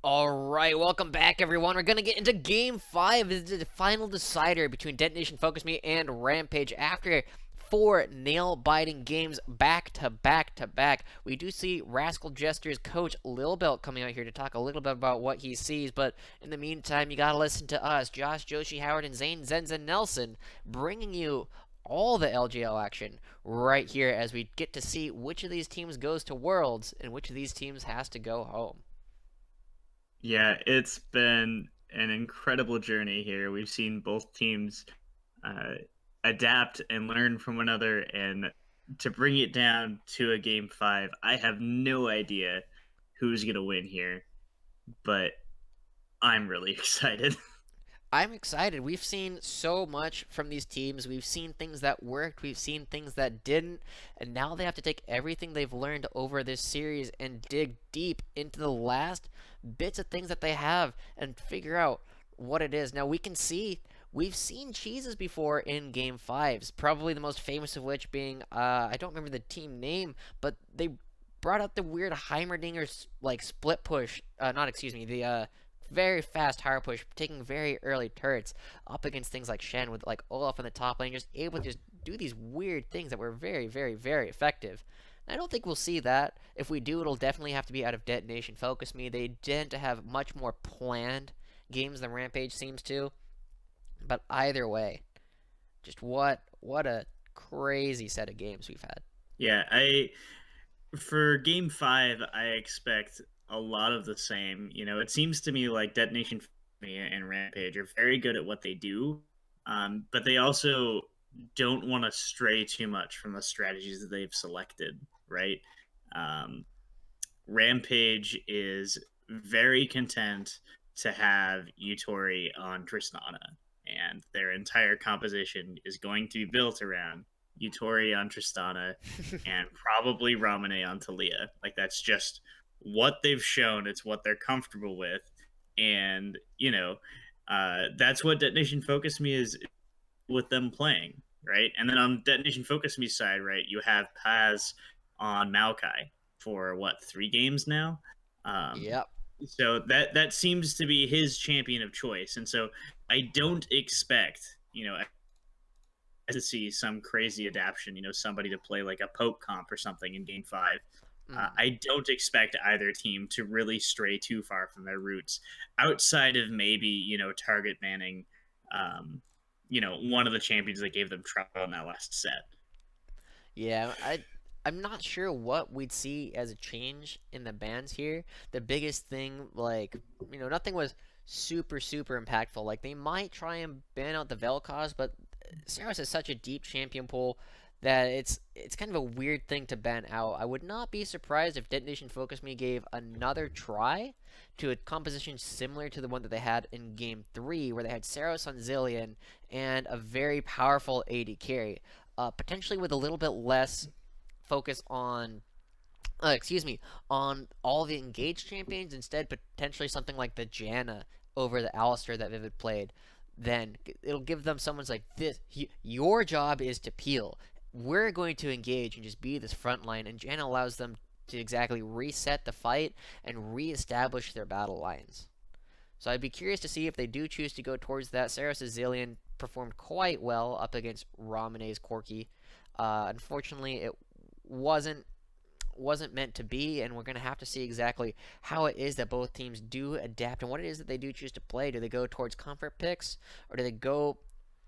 All right, welcome back, everyone. We're gonna get into Game 5. This is the final decider between Detonation Focus Me and Rampage. After four nail-biting games back to back to back, we do see Rascal Jester's coach Lil Belt coming out here to talk a little bit about what he sees. But in the meantime, you gotta listen to us, Josh, Joshi, Howard, and Zane Zenza Nelson, bringing you all the LJL action right here as we get to see which of these teams goes to Worlds and which of these teams has to go home. Yeah, it's been an incredible journey here. We've seen both teams uh, adapt and learn from one another, and to bring it down to a game five, I have no idea who's going to win here, but I'm really excited. I'm excited. We've seen so much from these teams. We've seen things that worked, we've seen things that didn't, and now they have to take everything they've learned over this series and dig deep into the last bits of things that they have and figure out what it is. Now we can see we've seen cheeses before in game fives, probably the most famous of which being I don't remember the team name, but they brought out the weird Heimerdinger like split push. Not excuse me, the very fast hard push, taking very early turrets up against things like Shen with like Olaf in the top lane, just able to just do these weird things that were very, very, very effective. I don't think we'll see that. If we do, it'll definitely have to be out of Detonation Focus Me. They tend to have much more planned games than Rampage seems to. But either way, just what a crazy set of games we've had. Yeah, I for game five, I expect a lot of the same. It seems to me like Detonation and Rampage are very good at what they do, but they also don't want to stray too much from the strategies that they've selected, right? Um, Rampage is very content to have Yutori on Tristana, and their entire composition is going to be built around Yutori on Tristana and probably Ramune on Talia. Like, that's just what they've shown. It's what they're comfortable with. And, that's what Detonation Focus Me is with them playing, right? And then on Detonation Focus Me side, right, you have Paz on Maokai for what, 3 games now? Um, Yep. so that seems to be his champion of choice. And so I don't expect, to see some crazy adaptation, somebody to play like a Poke comp or something in game five. Mm. I don't expect either team to really stray too far from their roots outside of maybe, target banning, one of the champions that gave them trouble in that last set. Yeah, I'm not sure what we'd see as a change in the bans here. The biggest thing, like, nothing was super impactful. Like they might try and ban out the Vel'Koz, but Saros is such a deep champion pool that it's kind of a weird thing to ban out. I would not be surprised if Detonation Focus Me gave another try to a composition similar to the one that they had in Game 3, where they had Saros on Zillion and a very powerful AD carry. Potentially with a little bit less focus on excuse me, on all the engaged champions, instead potentially something like the Janna over the Alistair that Vivid played. Then it'll give them someone's like this. Your job is to peel. We're going to engage and just be this front line, and Janna allows them to exactly reset the fight and reestablish their battle lines. So I'd be curious to see if they do choose to go towards that. Saros Zillion performed quite well up against Ramene's Corki. Unfortunately, it wasn't wasn't meant to be, and we're going to have to see exactly how it is that both teams do adapt and what it is that they do choose to play. Do they go towards comfort picks, or do they go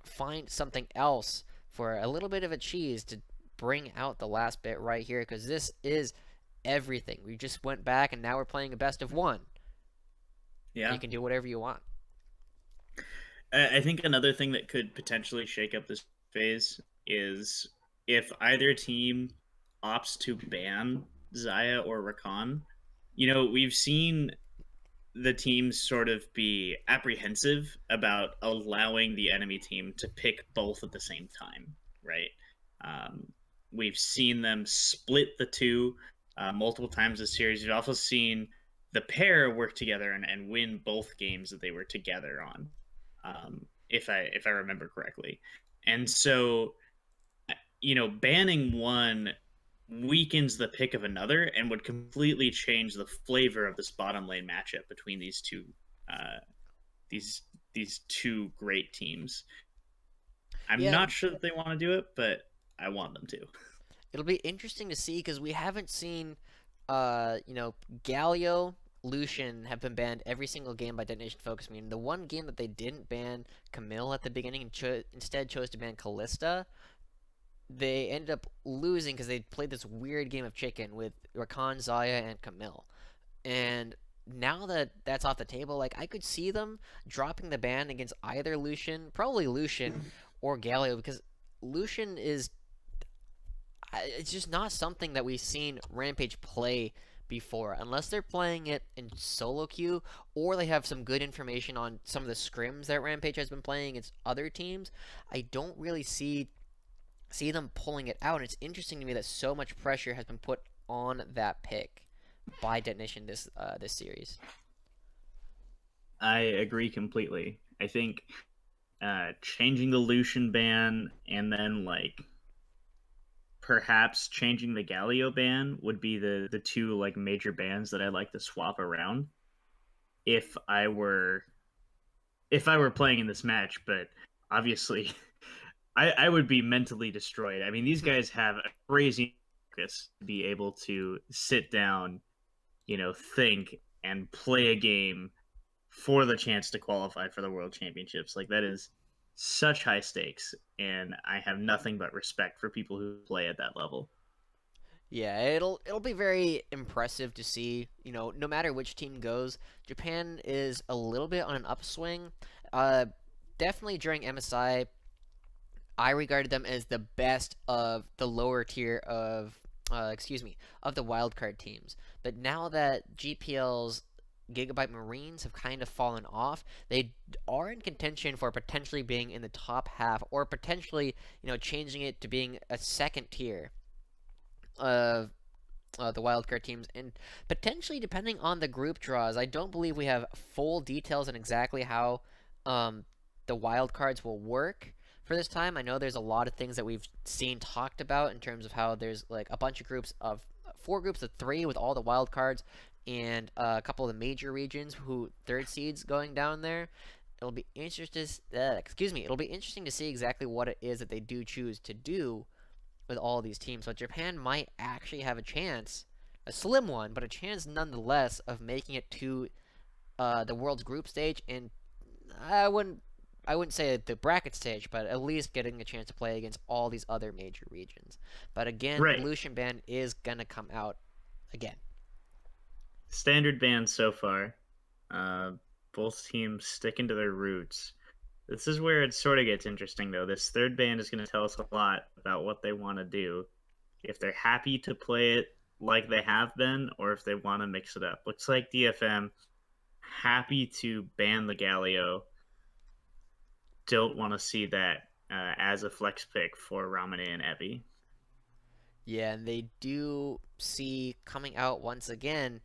find something else for a little bit of a cheese to bring out the last bit right here? Because this is everything. We just went back, and now we're playing a best of one, and you Yeah. can do whatever you want. I think another thing that could potentially shake up this phase is if either team opts to ban Zaya or Rakan. We've seen the teams sort of be apprehensive about allowing the enemy team to pick both at the same time, right? We've seen them split the two multiple times this series. We've also seen the pair work together and win both games that they were together on, if I remember correctly. And so, banning one weakens the pick of another and would completely change the flavor of this bottom lane matchup between uh, these these two great teams. I'm Yeah, not sure that they want to do it, but I want them to. it'll be interesting to see because we haven't seen, you know, Galio, Lucian have been banned every single game by Detonation Focus. I mean, the one game that they didn't ban Camille at the beginning and instead chose to ban Callista, they ended up losing because they played this weird game of chicken with Rakan, Zaya, and Camille. And now that that's off the table, like I could see them dropping the ban against either Lucian, probably Lucian or Galio, because Lucian is it's just not something that we've seen Rampage play before, unless they're playing it in solo queue or they have some good information on some of the scrims that Rampage has been playing against other teams. I don't really see them pulling it out. And it's interesting to me that so much pressure has been put on that pick by Detonation this series. I agree completely. I think changing the Lucian ban and then like perhaps changing the Galio ban would be the two like major bans that I'd like to swap around if I were playing in this match, but obviously I would be mentally destroyed. I mean, these guys have a crazy focus to be able to sit down, think and play a game for the chance to qualify for the world championships. Like that is such high stakes, and I have nothing but respect for people who play at that level. Yeah, it'll be very impressive to see. You know, no matter which team goes, Japan is a little bit on an upswing. Uh, Definitely during MSI, I regarded them as the best of the lower tier of, of the wildcard teams. But now that GPL's Gigabyte Marines have kind of fallen off, they are in contention for potentially being in the top half, or potentially, changing it to being a second tier of the wildcard teams, and potentially depending on the group draws. I don't believe we have full details on exactly how um, the wildcards will work for this time. I know there's a lot of things that we've seen talked about in terms of how there's like a bunch of groups of four groups of three with all the wildcards and a couple of the major regions who third seeds going down there. It'll be interesting. It'll be interesting to see exactly what it is that they do choose to do with all these teams. So Japan might actually have a chance, a slim one, but a chance nonetheless of making it to the world's group stage, and I wouldn't I wouldn't say the bracket stage, but at least getting a chance to play against all these other major regions. But again, the Right. Lucian ban is gonna come out again. Standard bans so far. Uh, both teams sticking to their roots. This is where it sort of gets interesting, though. This third band is going to tell us a lot about what they want to do. If they're happy to play it like they have been, or if they want to mix it up. Looks like DFM happy to ban the Galio. Don't want to see that as a flex pick for Ramane and Evie. Yeah, and they do see coming out once again.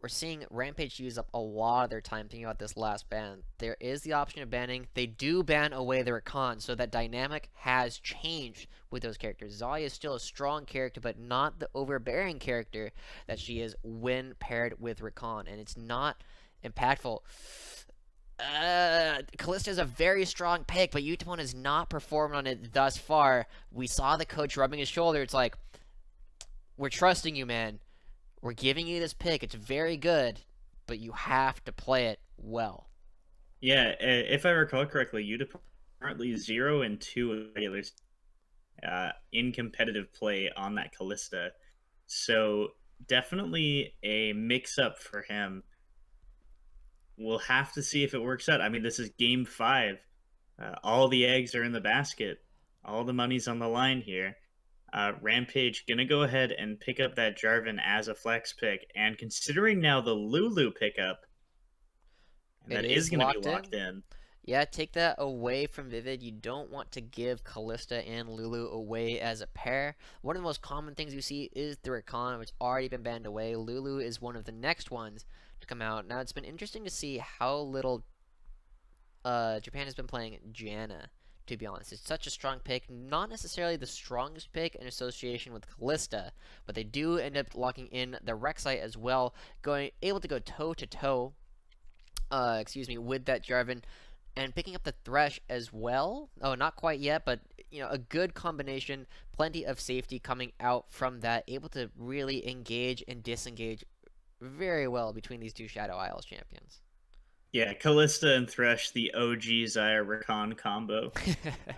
We're seeing Rampage use up a lot of their time thinking about this last ban. There is the option of banning. They do ban away the Rakan, so that dynamic has changed with those characters. Zarya is still a strong character, but not the overbearing character that she is when paired with Rakan, and it's not impactful. Callista is a very strong pick, but Yutamon has not performed on it thus far. We saw the coach rubbing his shoulder. It's like, we're trusting you, man. We're giving you this pick. It's very good, but you have to play it well. Yeah, if I recall correctly, Utah currently 0-2 regulars in competitive play on that Callista. So definitely a mix up for him. We'll have to see if it works out. I mean, this is game 5. All the eggs are in the basket. All the money's on the line here. Rampage gonna go ahead and pick up that Jarvan as a flex pick, and considering now the Lulu pickup, and It that is is gonna be locked locked in. in. Yeah, take that away from Vivid. You don't want to give Callista and Lulu away as a pair. One of the most common things you see is the Rakan, which already been banned away. Lulu is one of the next ones to come out. Now, it's been interesting to see how little Japan has been playing Janna to be honest. It's such a strong pick, not necessarily the strongest pick in association with Callista, but they do end up locking in the Rek'Sai as well, able to go toe to toe, with that Jarvan, and picking up the Thresh as well. Oh, not quite yet, but a good combination. Plenty of safety coming out from that, able to really engage and disengage very well between these two Shadow Isles champions. Yeah, Callista and Thresh, the OG Zyra Rakan combo.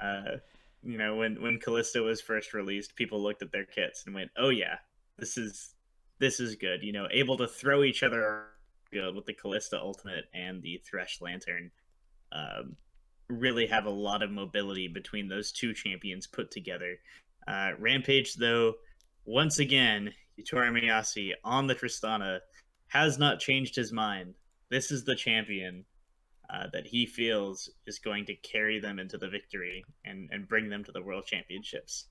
Uh, when Callista was first released, people looked at their kits and went, "Oh yeah, this is this is good." Able to throw each other good with the Callista ultimate and the Thresh Lantern. Um, really have a lot of mobility between those two champions put together. Rampage, though, once again, Yutori Miyasi on the Tristana has not changed his mind. This is the champion that he feels is going to carry them into the victory and bring them to the World Championships.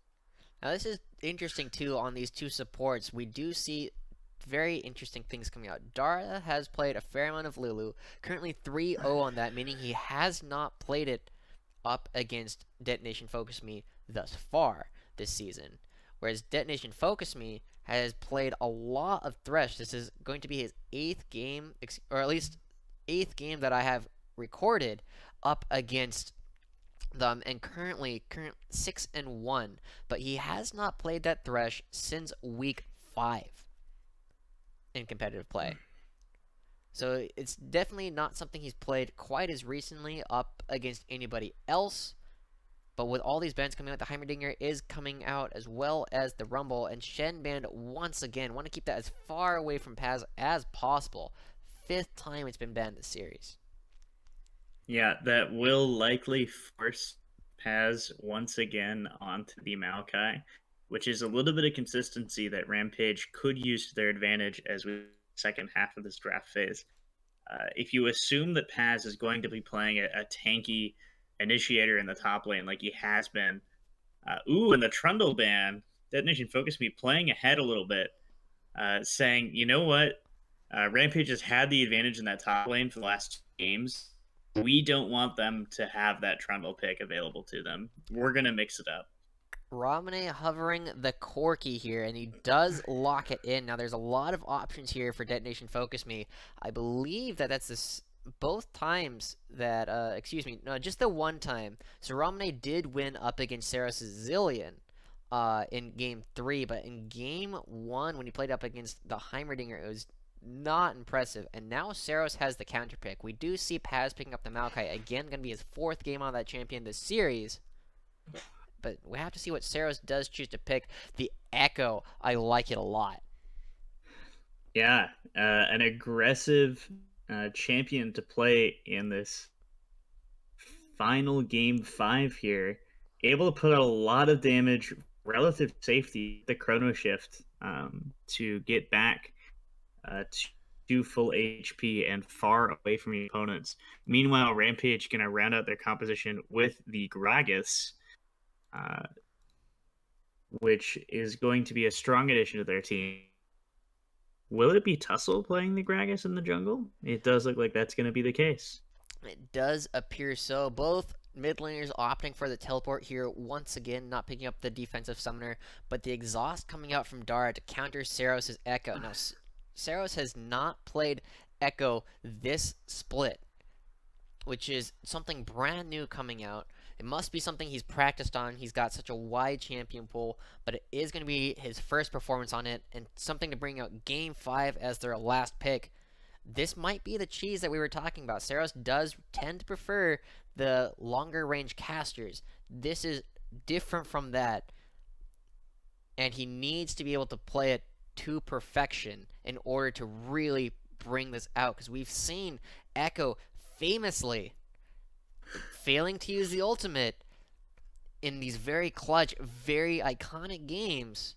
Now, this is interesting too on these two supports. We do see very interesting things coming out. Dara has played a fair amount of Lulu, currently 3-0 on that, meaning he has not played it up against Detonation Focus Me thus far this season. Whereas Detonation Focus Me has played a lot of Thresh. This is going to be his 8th game, or at least 8th game that I have recorded up against them, and currently 6-1, but he has not played that Thresh since week 5 in competitive play. So it's definitely not something he's played quite as recently up against anybody else. But with all these bans coming out, the Heimerdinger is coming out, as well as the Rumble, and Shen banned once again. Want to keep that as far away from Paz as possible. 5th time it's been banned this series. Yeah, that will likely force Paz once again onto the Maokai, which is a little bit of consistency that Rampage could use to their advantage as we second half of this draft phase. If you assume that Paz is going to be playing a tanky initiator in the top lane like he has been, and the Trundle ban, Detonation Focus Me playing ahead a little bit, saying, you know what, Rampage has had the advantage in that top lane for the last 2 games. We don't want them to have that Trundle pick available to them. We're going to mix it up. Ramune hovering the Corki here, and he does lock it in. Now, there's a lot of options here for Detonation Focus Me. I believe that that's this both times that, no, just the one time. So Ramune did win up against Saros' Zillion in Game 3, but in Game 1, when he played up against the Heimerdinger, it was not impressive. And now Saros has the counter pick. We do see Paz picking up the Maokai. Again, going to be his 4th game on that champion this series. But we have to see what Saros does choose to pick. The Echo, I like it a lot. Yeah, an aggressive champion to play in this final game 5 here. Able to put out a lot of damage, relative safety, the Chrono Shift to get back to full HP and far away from your opponents. Meanwhile, Rampage going to round out their composition with the Gragas, which is going to be a strong addition to their team. Will it be Tussle playing the Gragas in the jungle? It does look like that's going to be the case. It does appear so. Both mid laners opting for the teleport here once again, not picking up the defensive summoner, but the exhaust coming out from Dara to counter Saros' Echo. Now, Saros has not played Echo this split, which is something brand new coming out. It must be something he's practiced on. He's got such a wide champion pool, but it is going to be his first performance on it, and something to bring out Game 5 as their last pick. This might be the cheese that we were talking about. Saros does tend to prefer the longer range casters. This is different from that, and he needs to be able to play it to perfection in order to really bring this out, because we've seen Echo famously failing to use the ultimate in these very clutch, very iconic games.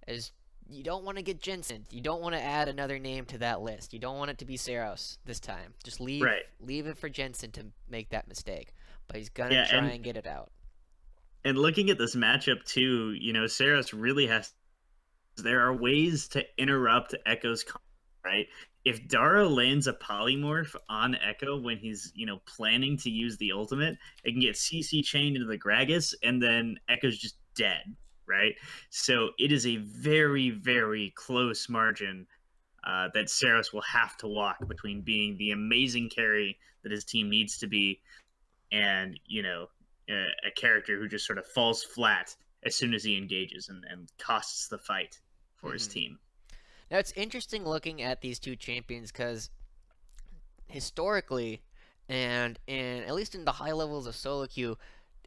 As you don't want to get Jensen, you don't want to add another name to that list. You don't want it to be Saros this time. Just leave it for Jensen to make that mistake. But he's gonna try and get it out. And looking at this matchup too, Saros really has. There are ways to interrupt Echo's right? If Dara lands a polymorph on Echo when he's, planning to use the ultimate, it can get CC chained into the Gragas, and then Echo's just dead, right? So it is a very, very close margin that Saros will have to walk between being the amazing carry that his team needs to be and, a character who just sort of falls flat as soon as he engages and costs the fight for his Hmm. team. Now it's interesting looking at these two champions because historically, and in at least in the high levels of solo queue,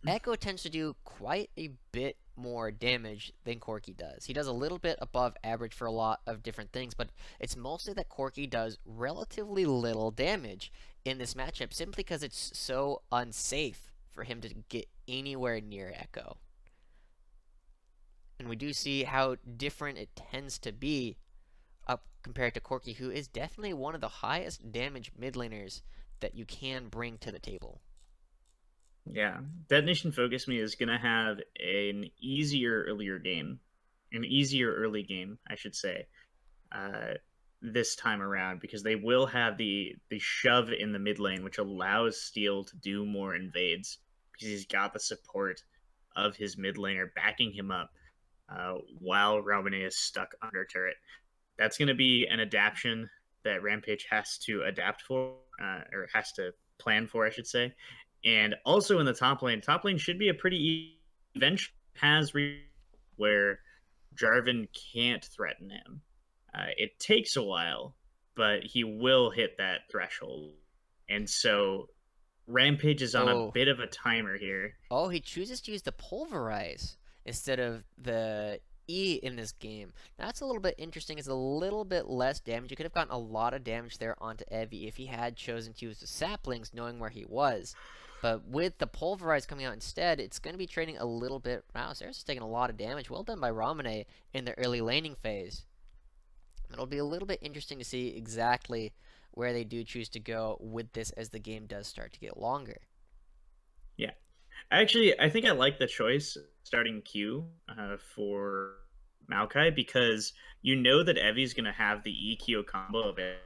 Echo tends to do quite a bit more damage than Corki does. He does a little bit above average for a lot of different things, but it's mostly that Corki does relatively little damage in this matchup simply because it's so unsafe for him to get anywhere near Echo. And we do see how different it tends to be up compared to Corki, who is definitely one of the highest damage mid laners that you can bring to the table. Yeah, Detonation Focus Me is gonna have an easier early game, I should say, uh, this time around because they will have the shove in the mid lane, which allows Steel to do more invades because he's got the support of his mid laner backing him up while Romane is stuck under turret. That's going to be an adaptation that Rampage has to adapt for, or has to plan for, I should say. And also in the top lane should be a pretty eventually has where Jarvan can't threaten him. It takes a while, but he will hit that threshold. And so Rampage is on a Oh, bit of a timer here. oh, he chooses to use the pulverize instead of the E in this game. That's a little bit interesting. It's a little bit less damage. You could have gotten a lot of damage there onto Evie if he had chosen to use the saplings, knowing where he was. But with the pulverize coming out instead, it's going to be trading a little bit. Wow, Saris is taking a lot of damage. Well done by Ramane in the early laning phase. It'll be a little bit interesting to see exactly where they do choose to go with this as the game does start to get longer. Yeah. Actually, I think I like the choice starting Q for Maokai because you know that Evie's going to have the EQ combo of it.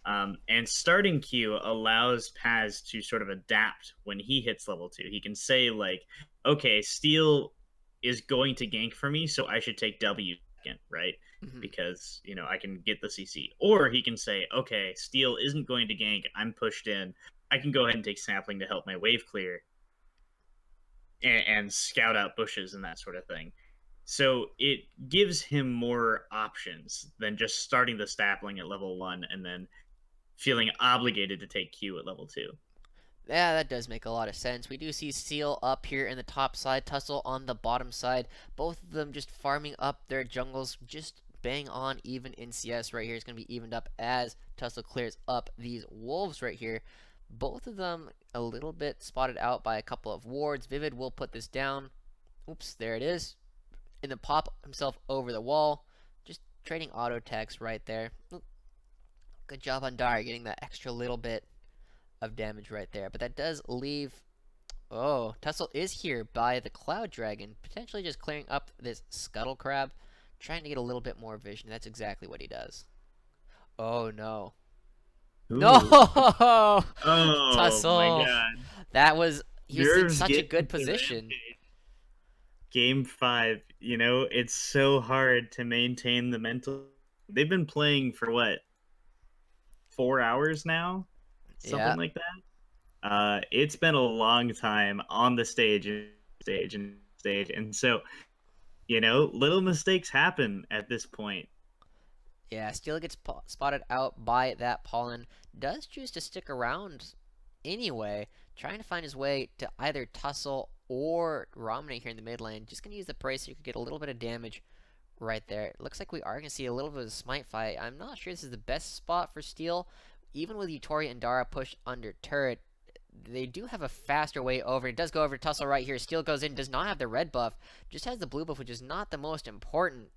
And starting Q allows Paz to sort of adapt when he hits level 2. He can say, like, okay, Steel is going to gank for me, so I should take W second, right? Mm-hmm. Because, I can get the CC. Or he can say, okay, Steel isn't going to gank. I'm pushed in. I can go ahead and take Sapling to help my wave clear and scout out bushes and that sort of thing. So it gives him more options than just starting the Sapling at level 1 and then feeling obligated to take Q at level 2. Yeah, that does make a lot of sense. We do see Seal up here in the top side, Tussle on the bottom side. Both of them just farming up their jungles, just bang on even in CS right here. It's going to be evened up as Tussle clears up these wolves right here. Both of them a little bit spotted out by a couple of wards. Vivid will put this down. Oops, there it is. And then pop himself over the wall. Just trading auto attacks right there. Good job on Dari getting that extra little bit of damage right there. But that does leave... Oh, Tussle is here by the Cloud Dragon, potentially just clearing up this Scuttle Crab, trying to get a little bit more vision. That's exactly what he does. Oh, no. Ooh. No! Oh my Tussle! god. That was... He was in Nerves such a getting good to position. Rampage. Game 5, it's so hard to maintain the mental. They've been playing for what? 4 hours now? Yeah. Something like that. It's been a long time on the stage. And so, little mistakes happen at this point. Yeah, Steel gets spotted out by that Pollen. Does choose to stick around anyway, trying to find his way to either Tussle or Romney here in the mid lane. Just going to use the Praise so you could get a little bit of damage right there. It looks like we are going to see a little bit of a smite fight. I'm not sure this is the best spot for Steel. Even with Utori and Dara pushed under turret, they do have a faster way over. It does go over to Tussle right here. Steel goes in, does not have the red buff, just has the blue buff, which is not the most important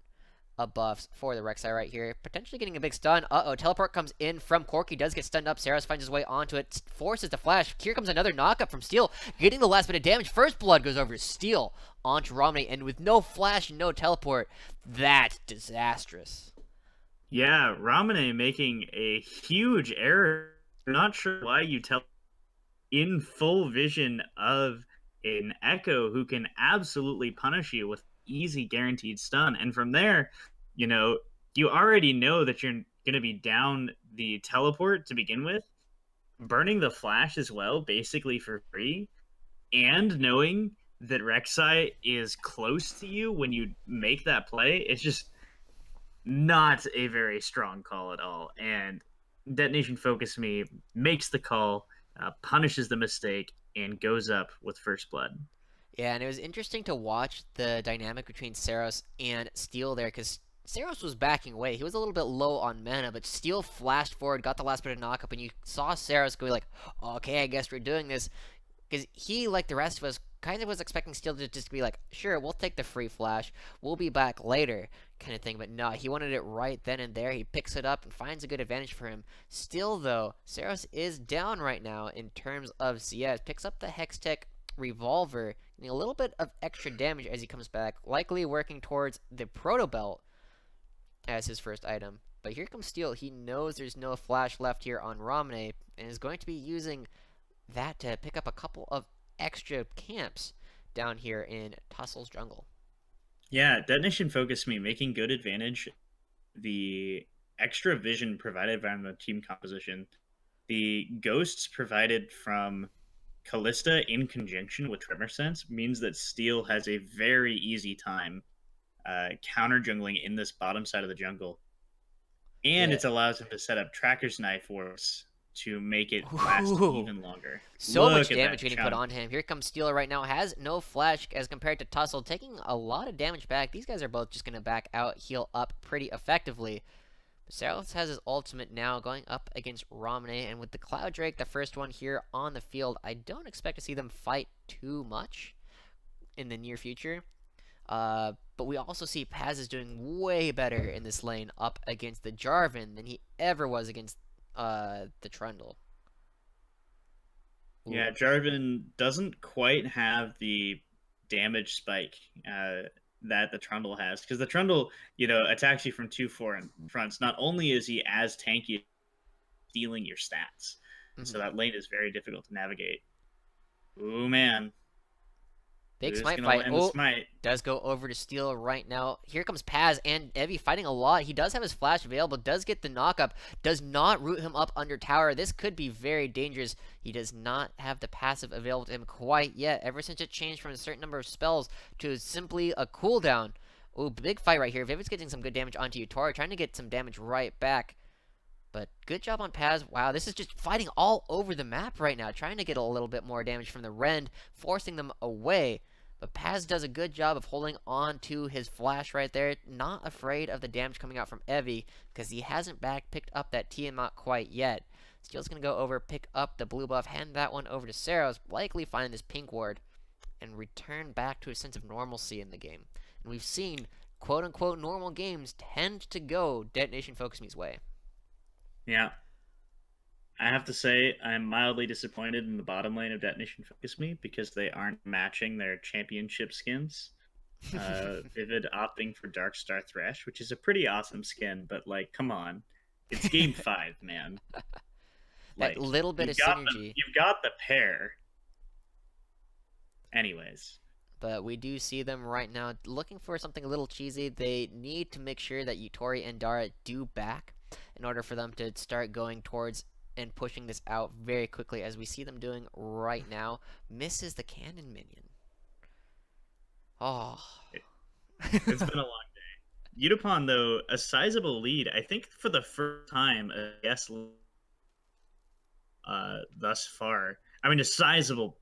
buffs for the Rek'Sai right here. Potentially getting a big stun. Uh-oh, teleport comes in from Corki, does get stunned up. Saras finds his way onto it, forces the flash. Here comes another knockup from Steel, getting the last bit of damage. First blood goes over to Steel onto Romney, and with no flash and no teleport, that's disastrous. Yeah, Ramune making a huge error. Not sure why you tell in full vision of an Echo who can absolutely punish you with easy guaranteed stun. And from there, you know, you already know that you're going to be down the teleport to begin with, burning the flash as well, basically for free, and knowing that Rek'Sai is close to you when you make that play. It's just not a very strong call at all. And Detonation Focus Me makes the call, punishes the mistake, and goes up with first blood. Yeah, and it was interesting to watch the dynamic between Saros and Steel there, because Saros was backing away. He was a little bit low on mana, but Steel flashed forward, got the last bit of knockup, and you saw Saros go like, okay, I guess we're doing this. Because he, like the rest of us, kind of was expecting Steel to just be like, sure, we'll take the free flash, we'll be back later, kind of thing. But no, he wanted it right then and there. He picks it up and finds a good advantage for him. Still, though, Saros is down right now in terms of CS. Picks up the Hextech Revolver, getting a little bit of extra damage as he comes back, likely working towards the Proto Belt as his first item. But here comes Steel. He knows there's no flash left here on Ramne, and is going to be using that to pick up a couple of extra camps down here in Tussel's jungle. Yeah, Detonation Focus Me making good advantage. The extra vision provided by the team composition, the ghosts provided from Callista in conjunction with Tremor Sense means that Steel has a very easy time counter jungling in this bottom side of the jungle. And Yeah. it allows him to set up Tracker's Knife Wars to make it last Ooh. even longer. So much Look at damage that getting put chunk. on him. Here comes Steel right now. Has no flash as compared to Tussle, taking a lot of damage back. These guys are both just going to back out, heal up pretty effectively. Saros has his ultimate now going up against Ramne, and with the Cloud Drake, the first one here on the field, I don't expect to see them fight too much in the near future. But we also see Paz is doing way better in this lane up against the Jarvan than he ever was against the Trundle. Yeah, Ooh. Jarvan doesn't quite have the damage spike that the Trundle has, because the Trundle, attacks you from two foreign fronts. Not only is he as tanky, stealing your stats, so Mm-hmm. that lane is very difficult to navigate. Ooh man, Big who's smite gonna fight. land the Oh, smite? does go over to Steel right now. Here comes Paz and Evie fighting a lot. He does have his flash available, does get the knockup, does not root him up under tower. This could be very dangerous. He does not have the passive available to him quite yet, ever since it changed from a certain number of spells to simply a cooldown. Oh, big fight right here. Vivid's getting some good damage onto Utori, trying to get some damage right back. But good job on Paz. Wow, this is just fighting all over the map right now, trying to get a little bit more damage from the Rend, forcing them away. But Paz does a good job of holding on to his flash right there, not afraid of the damage coming out from Evie, because he hasn't picked up that Tiamat quite yet. Steel's going to go over, pick up the blue buff, hand that one over to Saros, likely find this pink ward, and return back to a sense of normalcy in the game. And we've seen quote-unquote normal games tend to go Detonation Focus Me's way. Yeah, I have to say I'm mildly disappointed in the bottom lane of Detonation Focus Me because they aren't matching their championship skins. Vivid opting for Darkstar Thresh, which is a pretty awesome skin, but like, come on, it's game 5, man. That Like, little bit of synergy. you've got the pair. Anyways, But we do see them right now looking for something a little cheesy. They need to make sure that Utori and Dara do back in order for them to start going towards and pushing this out very quickly, as we see them doing right now. Misses the cannon minion. Oh. it's been a long day. Udapon, though, a sizable lead. I think for the first time, yes, thus far. I mean, a sizable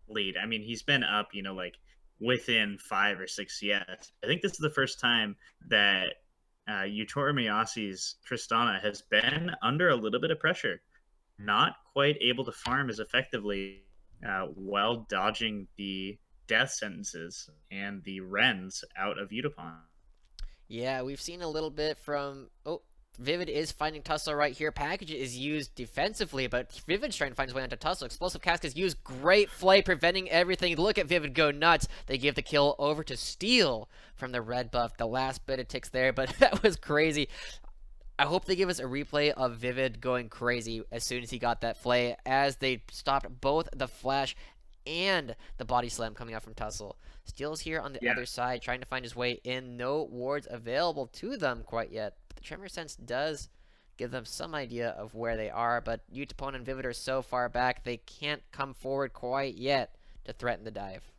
lead. I mean, he's been up, like within 5 or 6 yes. I think this is the first time that Utora Miyasi's Tristana has been under a little bit of pressure, not quite able to farm as effectively while dodging the death sentences and the Rens out of Udapon. Yeah, we've seen a little bit from... Oh, Vivid is finding Tussle right here. Package is used defensively, but Vivid's trying to find his way onto Tussle. Explosive Cask is used. Great flay, preventing everything. Look at Vivid go nuts. They give the kill over to Steel from the red buff. The last bit of ticks there, but that was crazy. I hope they give us a replay of Vivid going crazy as soon as he got that flay, as they stopped both the flash and the body slam coming out from Tussle. Steel's here on the Yeah. other side, trying to find his way in. No wards available to them quite yet, but the Tremor Sense does give them some idea of where they are, but Utapon and Vivid are so far back, they can't come forward quite yet to threaten the dive.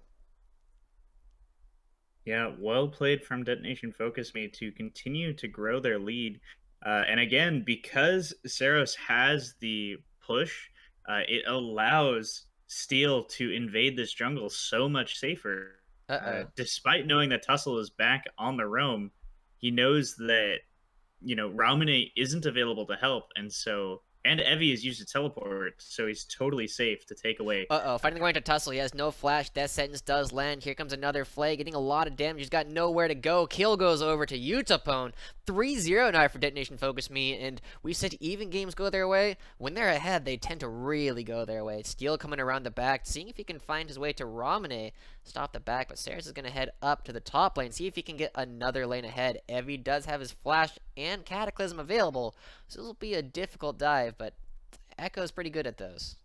Yeah, well played from Detonation Focus Me to continue to grow their lead. And again, because Saros has the push, it allows Steel to invade this jungle so much safer. Uh-oh. Despite knowing that Tussle is back on the roam, he knows that, Raumane isn't available to help, and Evie has used a teleport, so he's totally safe to take away. Uh-oh, fighting the way to Tussle. He has no flash. Death Sentence does land. Here comes another flay, getting a lot of damage. He's got nowhere to go. Kill goes over to Utapone. 3-0 now for Detonation Focus Me, and we said even games go their way. When they're ahead, they tend to really go their way. Steel coming around the back, seeing if he can find his way to Ramane. Stop the back, but Saris is going to head up to the top lane, see if he can get another lane ahead. Evie does have his flash and Cataclysm available, so this will be a difficult dive, but Echo's pretty good at those.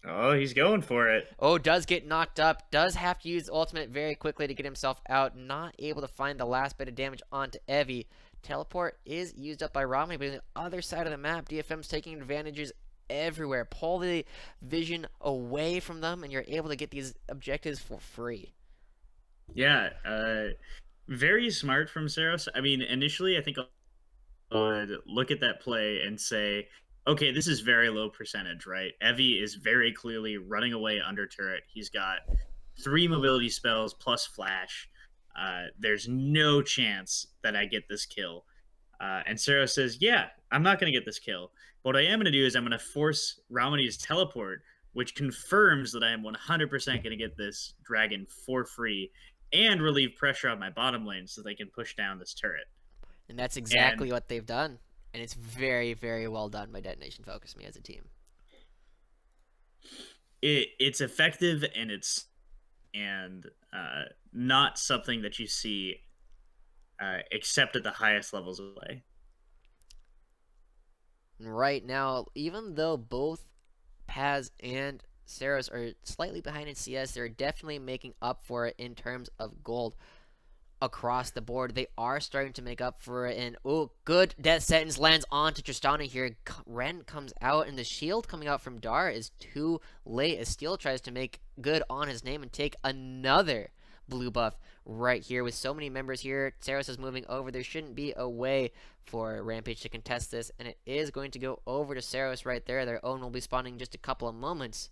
Oh, he's going for it. Oh, does get knocked up. Does have to use ultimate very quickly to get himself out. Not able to find the last bit of damage onto Evie. Teleport is used up by Romney, but on the other side of the map, DFM's taking advantages everywhere. Pull the vision away from them, and you're able to get these objectives for free. Yeah, very smart from Saros. I mean, initially, I think I would look at that play and say, okay, this is very low percentage, right? Evie is very clearly running away under turret. He's got 3 mobility spells plus flash. There's no chance that I get this kill. And Sarah says, yeah, I'm not going to get this kill. What I am going to do is I'm going to force Ramanie's teleport, which confirms that I am 100% going to get this dragon for free and relieve pressure on my bottom lane so they can push down this turret. And that's And exactly what they've done. And it's very, very well done by Detonation Focus Me as a team. it's effective, and not something that you see except at the highest levels of play. Right now, even though both Paz and Saros are slightly behind in CS, they're definitely making up for it in terms of gold across the board. They are starting to make up for it, and oh, good death sentence lands onto Tristana here. Ren comes out, and the shield coming out from Dar is too late as Steel tries to make good on his name and take another blue buff right here. With so many members here, Saros is moving over. There shouldn't be a way for Rampage to contest this, and it is going to go over to Saros right there. Their own will be spawning in just a couple of moments.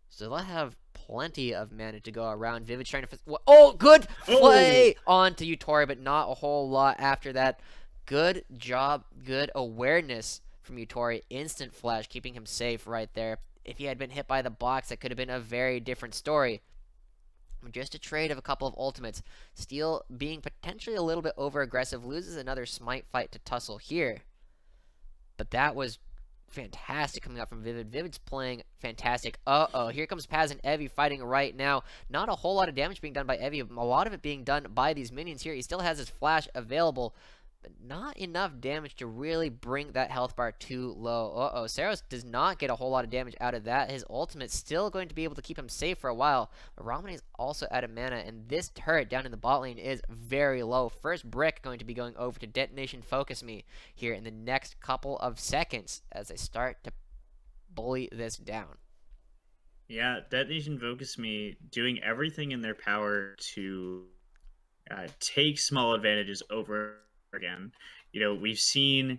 So they'll have plenty of mana to go around. Vivid's trying to... Oh, good play onto Utori, but not a whole lot after that. Good job, good awareness from Utori. Instant flash, keeping him safe right there. If he had been hit by the box, that could have been a very different story. Just a trade of a couple of ultimates. Steel, being potentially a little bit over-aggressive, loses another smite fight to Tussle here. But that was fantastic coming out from Vivid. Vivid's playing fantastic. Uh-oh, here comes Paz and Evie fighting right now. Not a whole lot of damage being done by Evie. A lot of it being done by these minions here. He still has his flash available, but not enough damage to really bring that health bar too low. Uh-oh, Saros does not get a whole lot of damage out of that. His ultimate's still going to be able to keep him safe for a while. But Ramane is also out of mana, and this turret down in the bot lane is very low. First brick going to be going over to Detonation Focus Me here in the next couple of seconds as they start to bully this down. Yeah, Detonation Focus Me doing everything in their power to take small advantages over again. We've seen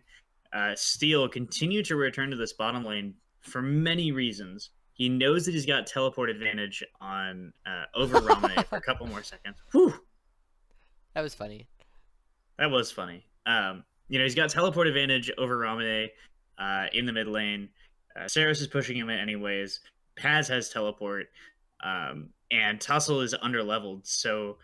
Steel continue to return to this bottom lane for many reasons. He knows that he's got teleport advantage on over Ramane for a couple more seconds. Whew. That was funny. That was funny. He's got teleport advantage over Ramane in the mid lane. Saros is pushing him anyways. Paz has teleport, and Tussle is underleveled. So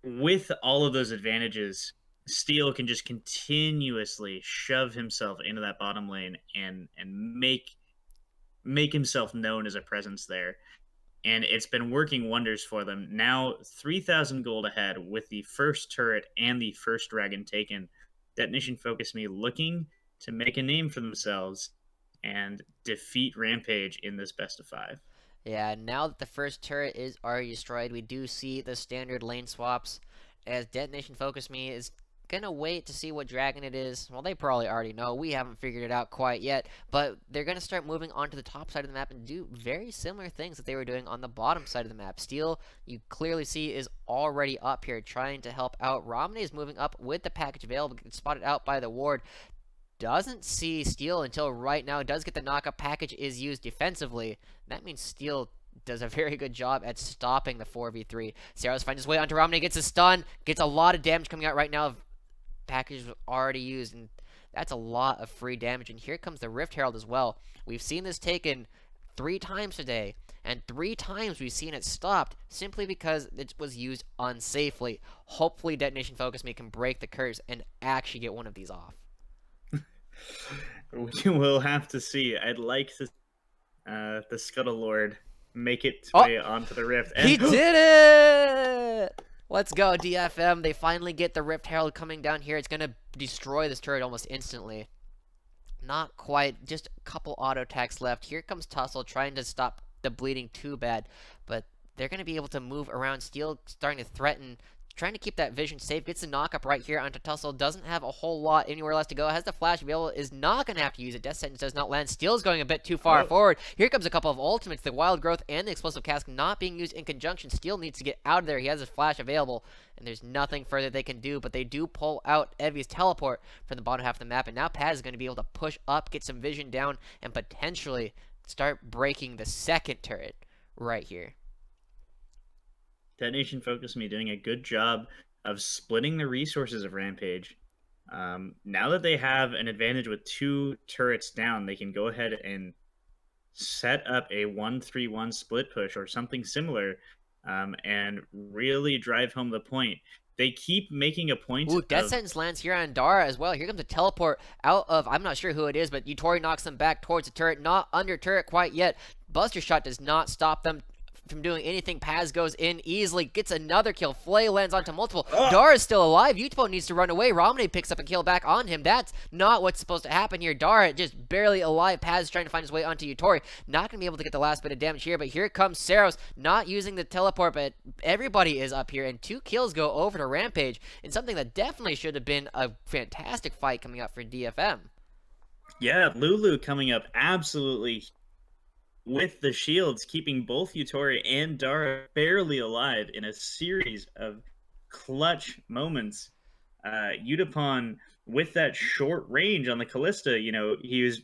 with all of those advantages, Steel can just continuously shove himself into that bottom lane and make himself known as a presence there. and it's been working wonders for them. Now 3,000 gold ahead with the first turret and the first dragon taken. Detonation Focus Me looking to make a name for themselves and defeat Rampage in this best of 5. Yeah, now that the first turret is already destroyed, we do see the standard lane swaps as Detonation Focus Me is gonna wait to see what dragon it is. Well, they probably already know. We haven't figured it out quite yet, but they're gonna start moving onto the top side of the map and do very similar things that they were doing on the bottom side of the map. Steel, you clearly see, is already up here trying to help out. Romney is moving up with the package available, gets spotted out by the ward. Doesn't see Steel until right now. Does get the knockup. Package is used defensively. That means Steel does a very good job at stopping the 4v3. Saros finds his way onto Romney, gets a stun, gets a lot of damage coming out right now. Package was already used, and that's a lot of free damage. And here comes the Rift Herald as well. We've seen this taken 3 times today, and 3 times we've seen it stopped simply because it was used unsafely. Hopefully Detonation Focus Me can break the curse and actually get one of these off. We will have to see. I'd like to the Scuttle Lord make its Oh, way onto the rift. he And did it! Let's go, DFM. They finally get the Rift Herald coming down here. It's going to destroy this turret almost instantly. Not quite. Just a couple auto attacks left. Here comes Tussle trying to stop the bleeding too bad. But they're going to be able to move around. Steel starting to threaten, trying to keep that vision safe. Gets the knockup right here onto Tussle. Doesn't have a whole lot anywhere else to go. Has the flash available. Is not going to have to use it. Death Sentence does not land. Steel's going a bit too far forward. Here comes a couple of ultimates. The Wild Growth and the Explosive Cask not being used in conjunction. Steel needs to get out of there. He has his flash available. And there's nothing further they can do. But they do pull out Evie's teleport from the bottom half of the map. And now Paz is going to be able to push up, get some vision down, and potentially start breaking the second turret right here. Detonation Focus Me doing a good job of splitting the resources of Rampage. Now that they have an advantage with 2 turrets down, they can go ahead and set up a 1-3-1 split push or something similar, and really drive home the point. They keep making a point Ooh, Death of Sentence lands here on Dara as well. Here comes a teleport out of, I'm not sure who it is, but Yutori knocks them back towards the turret. Not under turret quite yet. Buster Shot does not stop them from doing anything. Paz goes in easily, gets another kill. Flay lands onto multiple. Dara's still alive. Utpo needs to run away. Romney picks up a kill back on him. That's not what's supposed to happen here. Dara just barely alive. Paz is trying to find his way onto Yutori. Not going to be able to get the last bit of damage here, but here comes Saros, not using the teleport, but everybody is up here, and 2 kills go over to Rampage in something that definitely should have been a fantastic fight coming up for DFM. yeah, Lulu coming up absolutely with the shields, keeping both Yutori and Dara barely alive in a series of clutch moments. Udapon, with that short range on the Callista, he was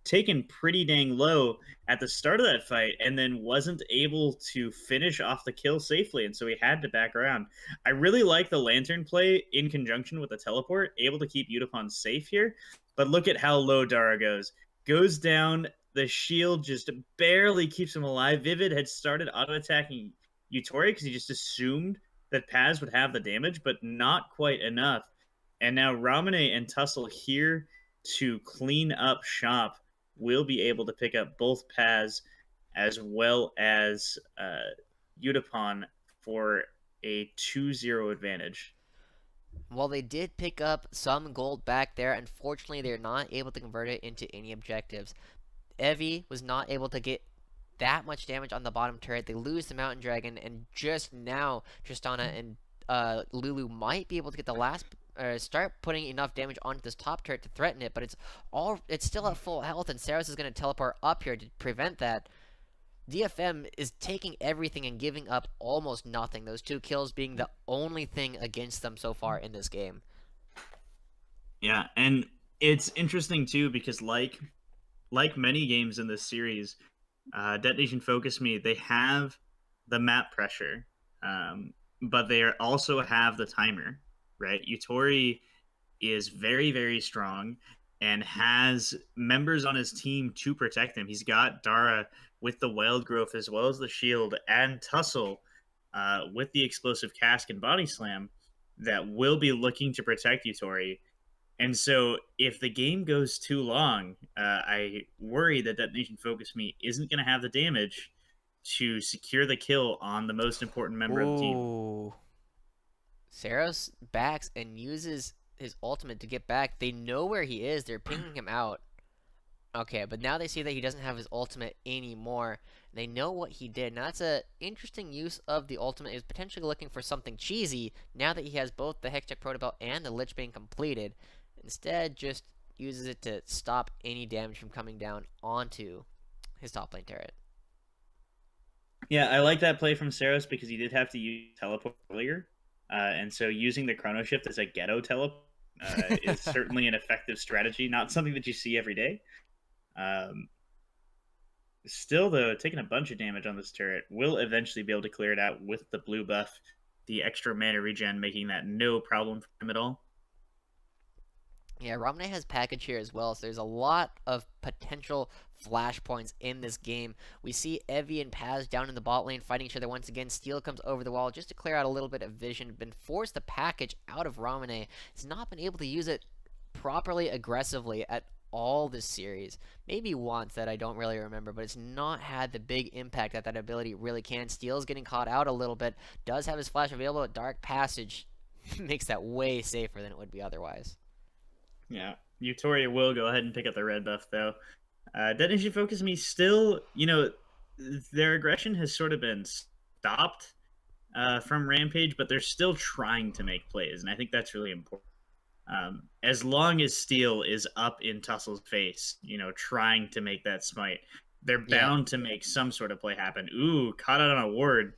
taken pretty dang low at the start of that fight and then wasn't able to finish off the kill safely, and so he had to back around. I really like the lantern play in conjunction with the teleport, able to keep Udapon safe here, but look at how low Dara goes down. The shield just barely keeps him alive. Vivid had started auto-attacking Yutori because he just assumed that Paz would have the damage, but not quite enough. And now Ramune and Tussle here to clean up shop will be able to pick up both Paz as well as Udapon for a 2-0 advantage. Well, they did pick up some gold back there. Unfortunately, they're not able to convert it into any objectives. Evie was not able to get that much damage on the bottom turret. They lose the Mountain Dragon, and just now Tristana and Lulu might be able to get the last start putting enough damage onto this top turret to threaten it, but it's still at full health, and Saros is going to teleport up here to prevent that. DFM is taking everything and giving up almost nothing, those 2 kills being the only thing against them so far in this game. Yeah, and it's interesting too because like many games in this series, Detonation Focus Me, they have the map pressure, but they also have the timer, right? Yutori is very, very strong and has members on his team to protect him. He's got Dara with the Wild Growth as well as the shield, and Tussle with the Explosive Cask and Body Slam that will be looking to protect Yutori. And so if the game goes too long, I worry that Detonation Focus Me isn't going to have the damage to secure the kill on the most important member of the team. Ooh. Saros backs and uses his ultimate to get back. They know where he is. They're pinging him out. Okay, but now they see that he doesn't have his ultimate anymore. They know what he did. Now that's a interesting use of the ultimate. He was potentially looking for something cheesy now that he has both the Hextech Protobelt and the Lich Bane completed. Instead, just uses it to stop any damage from coming down onto his top lane turret. Yeah, I like that play from Saros because he did have to use teleport earlier, and so using the chrono shift as a ghetto teleport is certainly an effective strategy. Not something that you see every day. Um, Still, though, taking a bunch of damage on this turret will eventually be able to clear it out with the blue buff, the extra mana regen, making that no problem for him at all. Yeah, Ramne has package here as well, so there's a lot of potential flashpoints in this game. We see Evie and Paz down in the bot lane fighting each other once again. Steel comes over the wall just to clear out a little bit of vision. Been forced the package out of Ramne. He's not been able to use it properly aggressively at all this series. Maybe once that I don't really remember, but it's not had the big impact that that ability really can. Steel's getting caught out a little bit. Does have his flash available. Dark Passage makes that way safer than it would be otherwise. Yeah, Utoria will go ahead and pick up the red buff, though. Detonation Focus Me still, their aggression has sort of been stopped from Rampage, but they're still trying to make plays, and I think that's really important. As long as Steel is up in Tussle's face, trying to make that smite, they're Yeah, bound to make some sort of play happen. Ooh, caught out on a ward.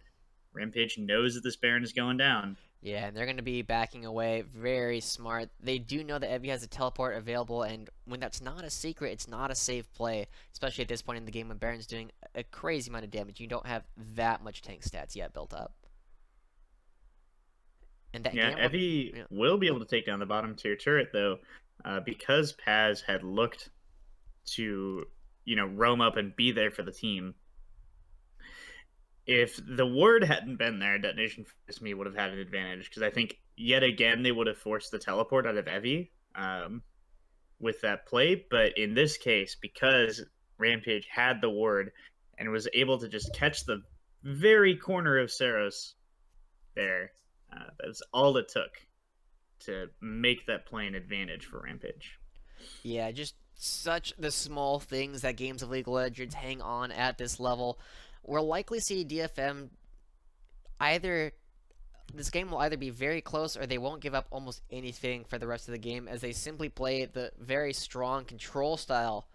Rampage knows that this Baron is going down. yeah, and they're going to be backing away. Very smart. They do know that Evie has a teleport available, and when that's not a secret, it's not a safe play, especially at this point in the game when Baron's doing a crazy amount of damage. You don't have that much tank stats yet built up. And that Yeah, gamble, Evie you know, will be able to take down the bottom tier turret, though, because Paz had looked to, roam up and be there for the team. If the ward hadn't been there, Detonation Focus Me would have had an advantage, because I think, yet again, they would have forced the teleport out of Evie with that play. But in this case, because Rampage had the ward and was able to just catch the very corner of Saros there, that's all it took to make that play an advantage for Rampage. yeah, just such the small things that games of League of Legends hang on at this level. We'll likely see DFM either this game will either be very close or they won't give up almost anything for the rest of the game as they simply play the very strong control style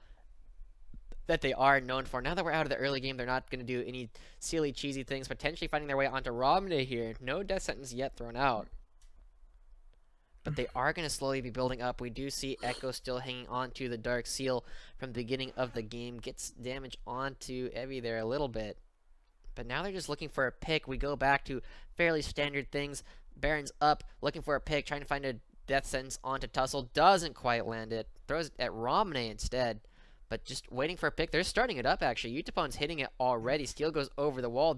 that they are known for. Now that we're out of the early game, they're not going to do any silly, cheesy things, potentially finding their way onto Romney here. No death sentence yet thrown out. But they are going to slowly be building up. We do see Echo still hanging on to the Dark Seal from the beginning of the game. Gets damage onto Evie there a little bit. But now they're just looking for a pick. We go back to fairly standard things. Baron's up, looking for a pick, trying to find a death sentence onto Tussle. Doesn't quite land it. Throws it at Romney instead. But just waiting for a pick. They're starting it up, actually. Utapon's hitting it already. Steel goes over the wall.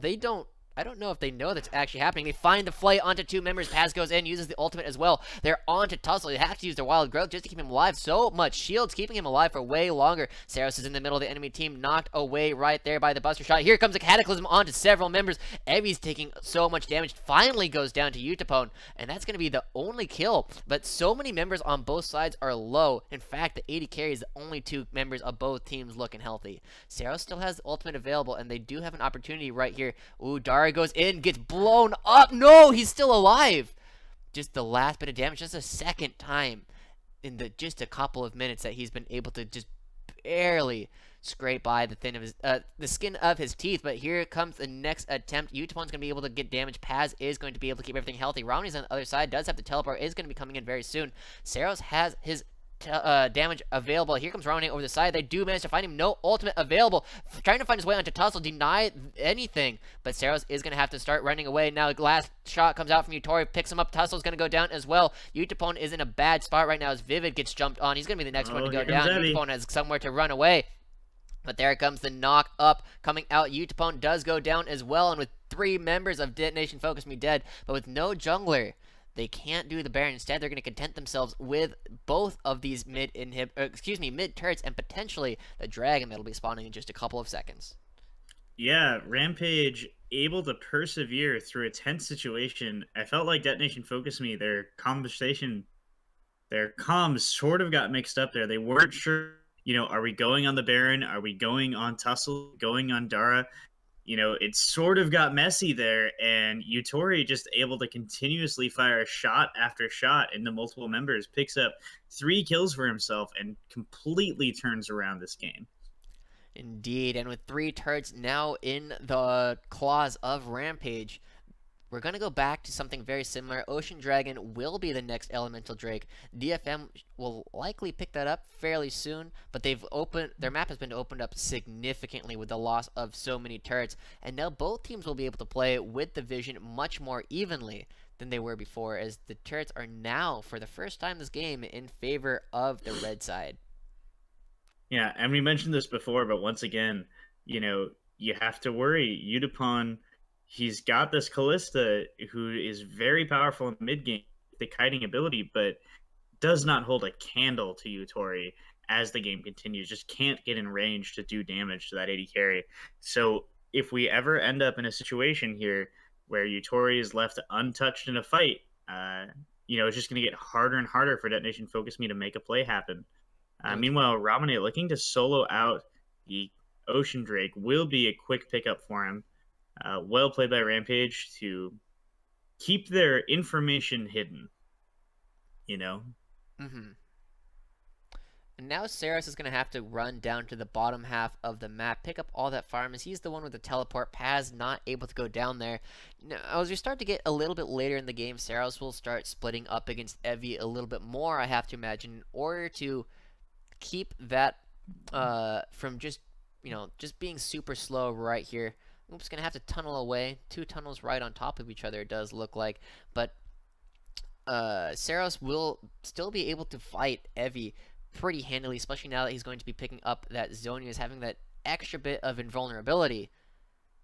I don't know if they know that's actually happening. They find the flay onto two members. Paz goes in, uses the ultimate as well. They're onto Tussle. They have to use their wild growth just to keep him alive. So much shields keeping him alive for way longer. Saros is in the middle of the enemy team, knocked away right there by the buster shot. Here comes a cataclysm onto several members. Evie's taking so much damage. Finally goes down to Utapon, and that's going to be the only kill. But so many members on both sides are low. In fact, the 80 carries the only two members of both teams looking healthy. Saros still has the ultimate available, and they do have an opportunity right here. Ooh, Dara goes in, gets blown up. No, he's still alive. Just the last bit of damage, just a second time in just a couple of minutes that he's been able to just barely scrape by the skin of his teeth. But here comes the next attempt. Utapon's gonna be able to get damage. Paz is going to be able to keep everything healthy. Romney's on the other side, does have the teleport, is going to be coming in very soon. Saros has his damage available. Here comes Romney over the side. They do manage to find him. No ultimate available. Trying to find his way onto Tussle. Deny anything. But Saros is going to have to start running away. Now, last shot comes out from Utori. Picks him up. Tussle's going to go down as well. Utapon is in a bad spot right now as Vivid gets jumped on. He's going to be the next one to go down. Utapon has somewhere to run away. But there comes the knock up coming out. Utapon does go down as well. And with 3 members of Detonation Focus Me dead, but with no jungler, they can't do the Baron. Instead, they're going to content themselves with both of these mid turrets and potentially the dragon that'll be spawning in just a couple of seconds. Yeah, Rampage able to persevere through a tense situation. I felt like Detonation Focus Me, their comms sort of got mixed up there. They weren't sure, are we going on the Baron? Are we going on Tussle? Going on Dara? It sort of got messy there, and Yutori just able to continuously fire shot after shot into multiple members, picks up 3 kills for himself, and completely turns around this game. Indeed, and with three turrets now in the claws of Rampage, we're going to go back to something very similar. Ocean Dragon will be the next Elemental Drake. DFM will likely pick that up fairly soon, but their map has been opened up significantly with the loss of so many turrets, and now both teams will be able to play with the vision much more evenly than they were before, as the turrets are now, for the first time this game, in favor of the red side. Yeah, and we mentioned this before, but once again, you have to worry. Udapon, he's got this Callista who is very powerful in mid game, the kiting ability, but does not hold a candle to Yutori as the game continues. Just can't get in range to do damage to that AD carry. So if we ever end up in a situation here where Yutori is left untouched in a fight, it's just going to get harder and harder for Detonation Focus Me to make a play happen. And with Meanwhile, Ramane looking to solo out the Ocean Drake will be a quick pickup for him. Well played by Rampage to keep their information hidden, you know? mhm. And now Saros is going to have to run down to the bottom half of the map, pick up all that farm, as he's the one with the teleport. Paz not able to go down there. Now, as we start to get a little bit later in the game, Saros will start splitting up against Evie a little bit more, I have to imagine, in order to keep that from just being super slow right here. Oops, going to have to tunnel away. Two tunnels right on top of each other, it does look like. But Saros will still be able to fight Evie pretty handily, especially now that he's going to be picking up that Zhonya is having that extra bit of invulnerability,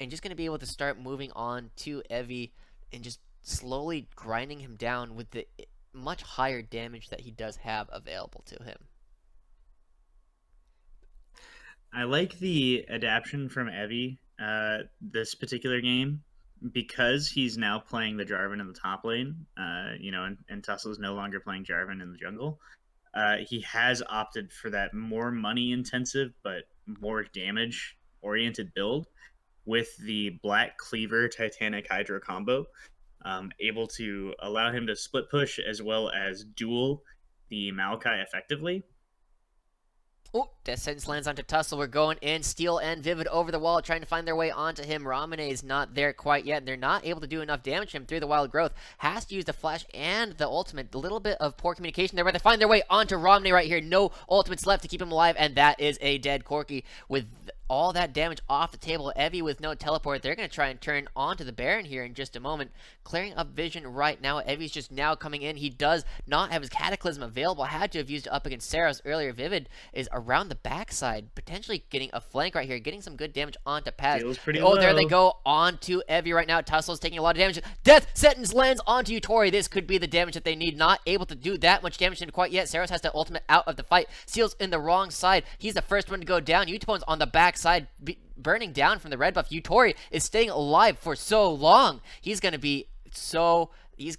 and just going to be able to start moving on to Evie and just slowly grinding him down with the much higher damage that he does have available to him. I like the adaptation from Evie this particular game because he's now playing the Jarvan in the top lane, and Tussle's no longer playing Jarvan in the jungle. He has opted for that more money intensive but more damage oriented build with the Black Cleaver Titanic Hydro combo, able to allow him to split push as well as duel the Maokai effectively. Oh, Death Sentence lands onto Tussle. We're going in. Steel and Vivid over the wall, trying to find their way onto him. Ramane is not there quite yet. They're not able to do enough damage to him through the wild growth. Has to use the flash and the ultimate. A little bit of poor communication there, but they find their way onto Ramane right here. No ultimates left to keep him alive, and that is a dead Corki with all that damage off the table. Evie with no teleport. They're going to try and turn onto the Baron here in just a moment. Clearing up vision right now. Evie's just now coming in. He does not have his Cataclysm available. Had to have used it up against Saros earlier. Vivid is around the backside, potentially getting a flank right here, getting some good damage onto Paz. Feels pretty Oh, low. there they go onto Evie right now. Tussle's taking a lot of damage. Death Sentence lands onto Yutori. This could be the damage that they need. Not able to do that much damage to quite yet. Saros has the ultimate out of the fight. Seal's in the wrong side. He's the first one to go down. Utapon's on the backside, burning down from the red buff. Yutori is staying alive for so long. He's going to be He's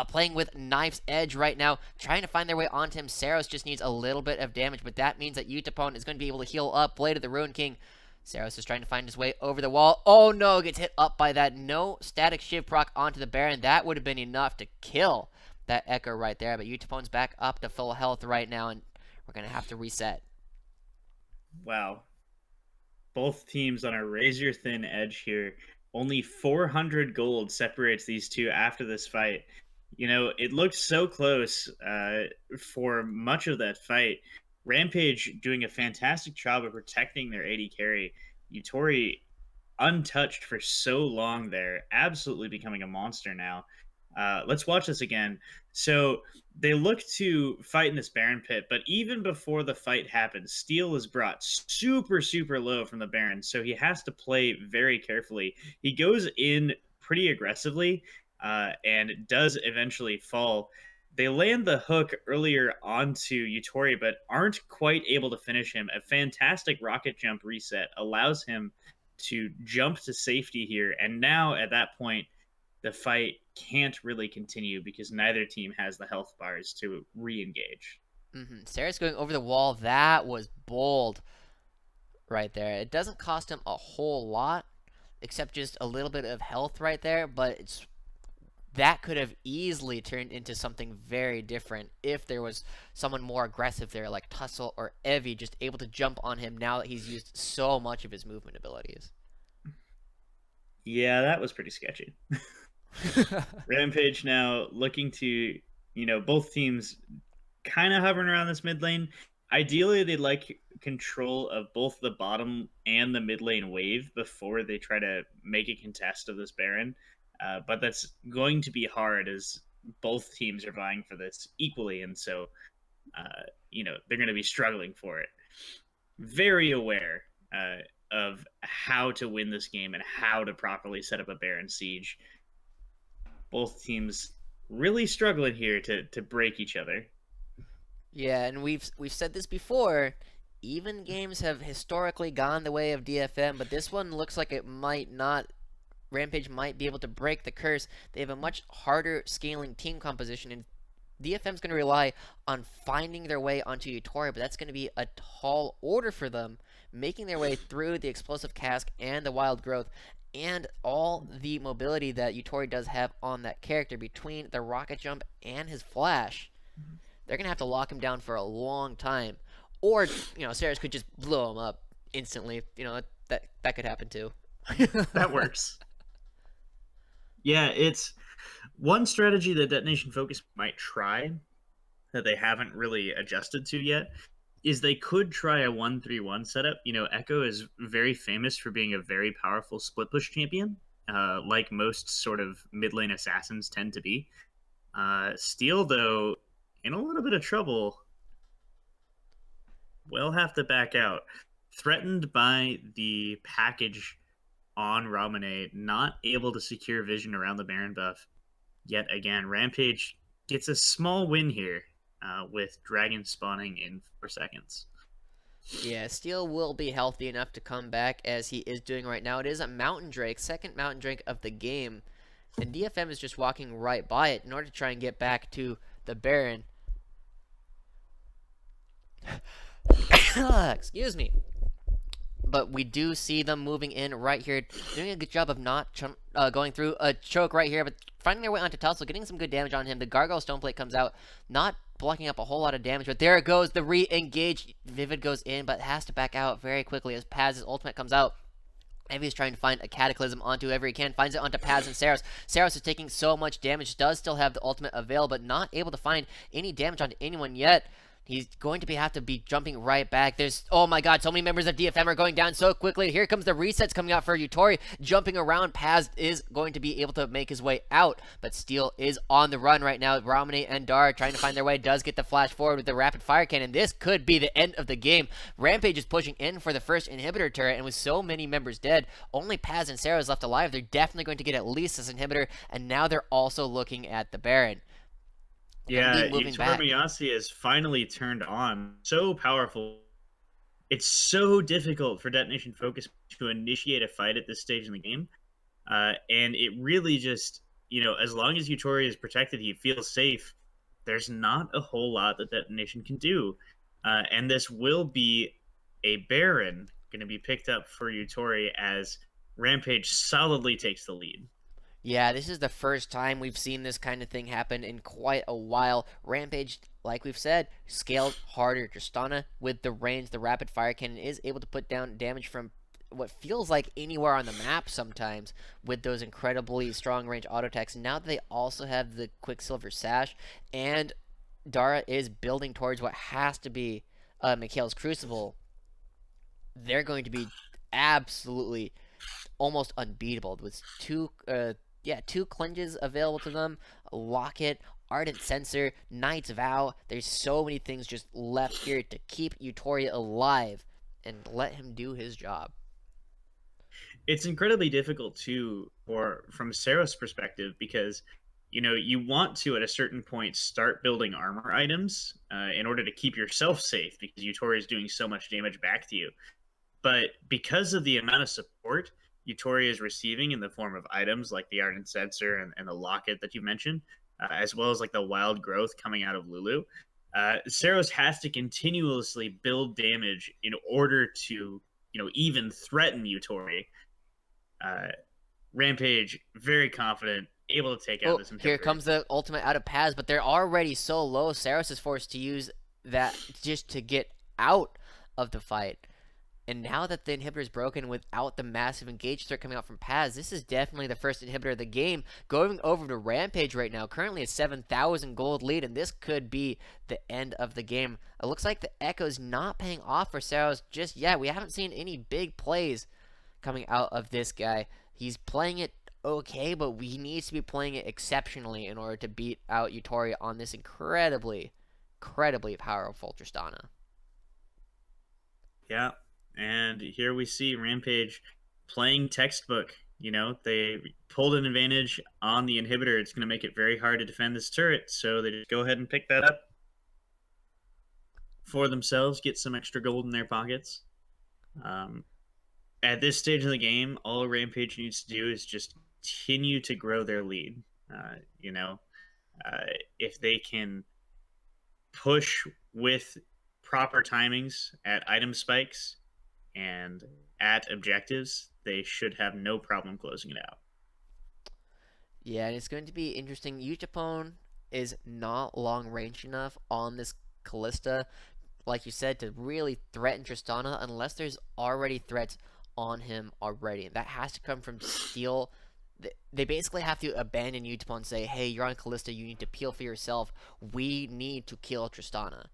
playing with knife's edge right now, trying to find their way onto him. Saros just needs a little bit of damage, but that means that Utapon is going to be able to heal up. Blade of the Ruin King. Saros is trying to find his way over the wall. Oh no, gets hit up by that. No static shiv proc onto the Baron. That would have been enough to kill that Echo right there, but Utapon's back up to full health right now, and we're going to have to reset. Wow. Both teams on a razor thin edge here. Only 400 gold separates these two after this fight. It looked so close for much of that fight. Rampage doing a fantastic job of protecting their AD carry. Yutori untouched for so long there, absolutely becoming a monster now. Let's watch this again. So they look to fight in this Baron pit, but even before the fight happens, Steel is brought super, super low from the Baron, so he has to play very carefully. He goes in pretty aggressively and does eventually fall. They land the hook earlier onto Yutori, but aren't quite able to finish him. A fantastic rocket jump reset allows him to jump to safety here. And now at that point, the fight can't really continue because neither team has the health bars to re-engage. Sarah's going over the wall. That was bold right there. It doesn't cost him a whole lot, except just a little bit of health right there, but that could have easily turned into something very different if there was someone more aggressive there, like Tussle or Evie, just able to jump on him now that he's used so much of his movement abilities. Yeah, that was pretty sketchy. Rampage now looking to, both teams kind of hovering around this mid lane. Ideally, they'd like control of both the bottom and the mid lane wave before they try to make a contest of this Baron. But that's going to be hard as both teams are vying for this equally. And so, they're going to be struggling for it. Very aware of how to win this game and how to properly set up a Baron siege. Both teams really struggling here to break each other. Yeah, and we've said this before. Even games have historically gone the way of DFM, but this one looks like it might not. Rampage might be able to break the curse. They have a much harder scaling team composition, and DFM's going to rely on finding their way onto Yutori, but that's going to be a tall order for them, making their way through the explosive cask and the wild growth, and all the mobility that Yutori does have on that character between the rocket jump and his flash. They're going to have to lock him down for a long time. Or, Sarah's could just blow him up instantly. That could happen too. That works. Yeah, it's one strategy that Detonation Focus might try that they haven't really adjusted to yet is they could try a 1-3-1 setup. Echo is very famous for being a very powerful split push champion, like most sort of mid lane assassins tend to be. Steel, though, in a little bit of trouble, will have to back out. Threatened by the package on Ramune, not able to secure vision around the Baron buff yet again. Rampage gets a small win here with Dragon spawning in 4 seconds. Yeah, Steel will be healthy enough to come back as he is doing right now. It is a Mountain Drake, second Mountain Drake of the game, and DFM is just walking right by it in order to try and get back to the Baron. Excuse me. But we do see them moving in right here, doing a good job of not going through a choke right here, but finding their way onto Tussle, getting some good damage on him. The Gargoyle Stoneplate comes out, not blocking up a whole lot of damage, but there it goes, the re-engage. Vivid goes in, but has to back out very quickly as Paz's ultimate comes out. Evie's trying to find a Cataclysm onto whoever he can, finds it onto Paz and Saros. Saros is taking so much damage, does still have the ultimate avail, but not able to find any damage onto anyone yet. He's going to have to be jumping right back. Oh my god, so many members of DFM are going down so quickly. Here comes the resets coming out for Yutori. Jumping around, Paz is going to be able to make his way out, but Steel is on the run right now. Ramune and Dara trying to find their way, does get the flash forward with the rapid fire cannon. This could be the end of the game. Rampage is pushing in for the first inhibitor turret, and with so many members dead, only Paz and Sarah is left alive. They're definitely going to get at least this inhibitor, and now they're also looking at the Baron. Yeah, Miyasi has finally turned on. So powerful. It's so difficult for Detonation Focus to initiate a fight at this stage in the game. And it really just, as long as Yutori is protected, he feels safe. There's not a whole lot that Detonation can do. And this will be a Baron going to be picked up for Yutori as Rampage solidly takes the lead. Yeah, this is the first time we've seen this kind of thing happen in quite a while. Rampage, like we've said, scaled harder. Tristana, with the range, the rapid fire cannon, is able to put down damage from what feels like anywhere on the map sometimes with those incredibly strong range auto attacks. Now that they also have the Quicksilver Sash, and Dara is building towards what has to be Mikhail's Crucible, they're going to be absolutely almost unbeatable with two clinches available to them, Locket, Ardent Sensor, Knight's Vow. There's so many things just left here to keep Yutori alive and let him do his job. It's incredibly difficult too, from Saros' perspective, because you want to at a certain point start building armor items in order to keep yourself safe, because Yutori is doing so much damage back to you. But because of the amount of support Utori is receiving in the form of items like the Ardent Sensor and the Locket that you mentioned, as well as like the wild growth coming out of Lulu, Saros has to continuously build damage in order to, even threaten Utori. Uh, Rampage, very confident, able to take out Oh, this here inhibitor. comes the ultimate out of Paz, but they're already so low. Saros is forced to use that just to get out of the fight. And now that the inhibitor is broken without the massive engage threat coming out from Paz, this is definitely the first inhibitor of the game. Going over to Rampage right now, currently a 7,000 gold lead, and this could be the end of the game. It looks like the Echo's not paying off for Saros just yet. We haven't seen any big plays coming out of this guy. He's playing it okay, but he needs to be playing it exceptionally in order to beat out Utori on this incredibly powerful Tristana. Yeah. And here we see Rampage playing textbook. They pulled an advantage on the inhibitor. It's going to make it very hard to defend this turret. So they just go ahead and pick that up for themselves, get some extra gold in their pockets. Um, at this stage of the game, all Rampage needs to do is just continue to grow their lead. Uh, you know, uh, if they can push with proper timings at item spikes and at objectives, they should have no problem closing it out. Yeah, and it's going to be interesting. Utapone is not long range enough on this Callista, like you said, to really threaten Tristana unless there's already threats on him already. And that has to come from Steel. They basically have to abandon Utapone and say, hey, you're on Callista, you need to peel for yourself. We need to kill Tristana.